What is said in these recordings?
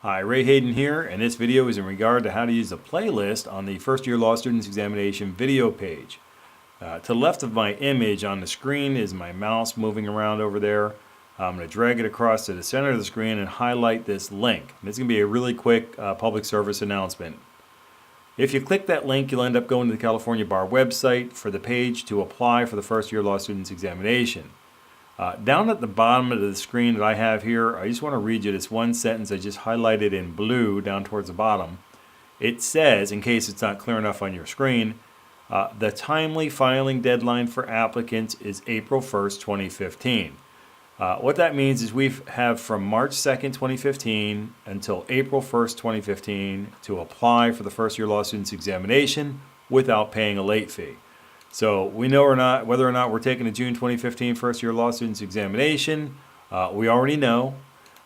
Hi, Ray Hayden here, and this video is in regard to how to use a playlist on the first year law students examination video page. To the left of my image on the screen is my mouse moving around over there. I'm going to drag it across to the center of the screen and highlight this link. And it's going to be a really quick public service announcement. If you click that link, you'll end up going to the California Bar website for the page to apply for the first year law students examination. Down at the bottom of the screen that I have here, I just want to read you this one sentence I just highlighted in blue down towards the bottom. It says, in case it's not clear enough on your screen, the timely filing deadline for applicants is April 1st, 2015. What that means is we have from March 2nd, 2015 until April 1st, 2015 to apply for the first year law students examination without paying a late fee. So we know whether or not we're taking the June 2015 first year law students examination. We already know.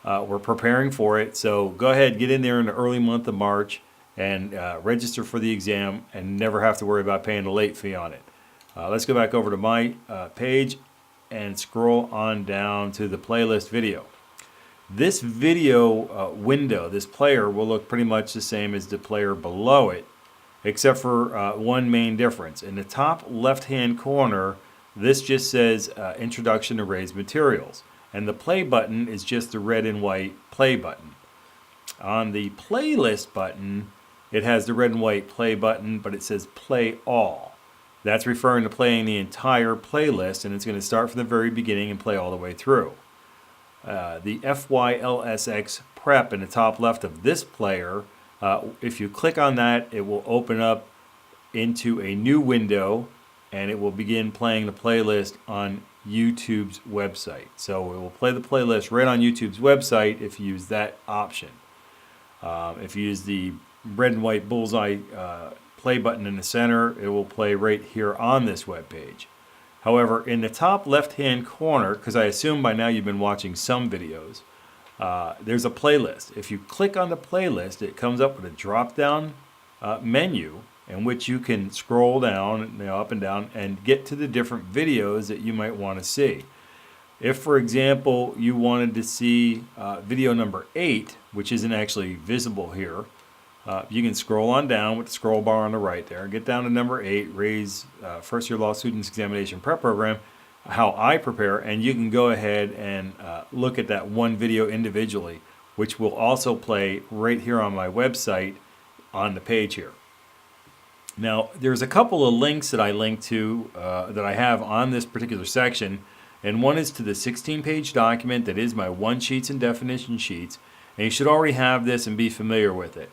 We're preparing for it. So go ahead, get in there in the early month of March and register for the exam and never have to worry about paying a late fee on it. Let's go back over to my page and scroll on down to the playlist video. This video window, this player, will look pretty much the same as the player below it, except for one main difference. In the top left-hand corner, this just says Introduction to Raised Materials, and the play button is just the red and white play button. On the playlist button, it has the red and white play button, but it says Play All. That's referring to playing the entire playlist, and it's going to start from the very beginning and play all the way through. The FYLSX Prep in the top left of this player, if you click on that, it will open up into a new window and it will begin playing the playlist on YouTube's website. So it will play the playlist right on YouTube's website if you use that option. If you use the red and white bullseye play button in the center, it will play right here on this web page. However, in the top left-hand corner, because I assume by now you've been watching some videos, there's a playlist. If you click on the playlist, it comes up with a drop-down menu in which you can scroll down, up and down, and get to the different videos that you might want to see. If, for example, you wanted to see video number 8, which isn't actually visible here, you can scroll on down with the scroll bar on the right there, get down to number 8, Ray's First Year Law Students Examination Prep Program, how I prepare, and you can go ahead and look at that one video individually, which will also play right here on my website on the page here. Now, there's a couple of links that I link to that I have on this particular section, and one is to the 16-page document that is my one sheets and definition sheets, and you should already have this and be familiar with it.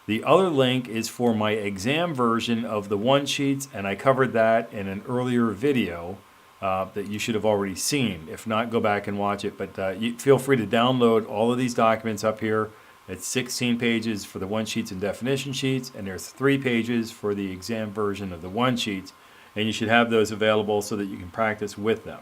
The other link is for my exam version of the one sheets, and I covered that in an earlier video that you should have already seen. If not, go back and watch it. But you feel free to download all of these documents up here. It's 16 pages for the one sheets and definition sheets, and there's 3 pages for the exam version of the one sheets. And you should have those available so that you can practice with them.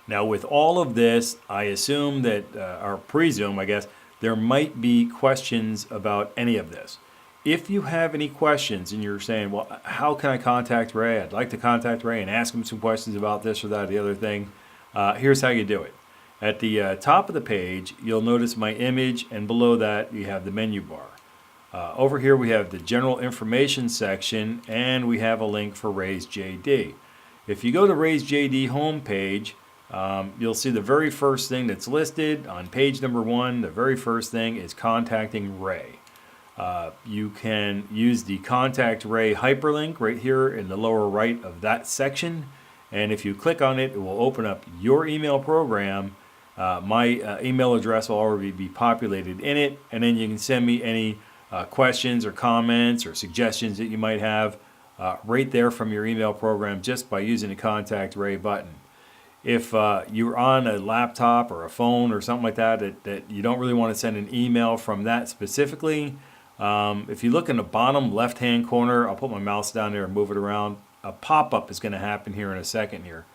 Now, with all of this, I assume that, or presume, I guess, there might be questions about any of this. If you have any questions and you're saying, well, how can I contact Ray? I'd like to contact Ray and ask him some questions about this or that or the other thing. Here's how you do it. At the top of the page, you'll notice my image, and below that you have the menu bar. Over here we have the general information section, and we have a link for Ray's JD. If you go to Ray's JD homepage, you'll see the very first thing that's listed on page number 1. The very first thing is contacting Ray. You can use the Contact Ray hyperlink right here in the lower right of that section, and if you click on it, it will open up your email program. My email address will already be populated in it, and then you can send me any questions or comments or suggestions that you might have right there from your email program just by using the Contact Ray button. If you're on a laptop or a phone or something like that you don't really want to send an email from that specifically, if you look in the bottom left-hand corner, I'll put my mouse down there and move it around. A pop-up is going to happen here in a second here.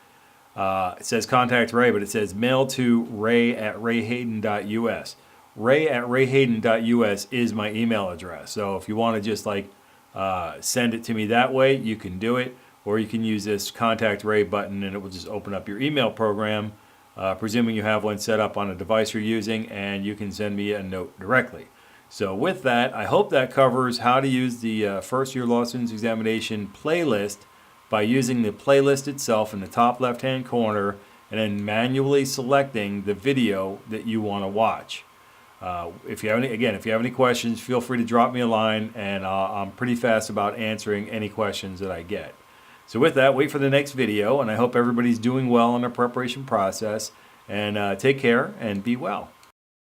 It says Contact Ray, but it says mail to ray@rayhayden.us. Ray@rayhayden.us is my email address. So if you want to just send it to me that way, you can do it. Or you can use this Contact Ray button and it will just open up your email program presuming you have one set up on a device you're using, and you can send me a note directly. So with that, I hope that covers how to use the first year law students examination playlist by using the playlist itself in the top left hand corner and then manually selecting the video that you want to watch. If you have any questions, feel free to drop me a line, and I'm pretty fast about answering any questions that I get. So with that, wait for the next video, and I hope everybody's doing well in their preparation process, and take care and be well.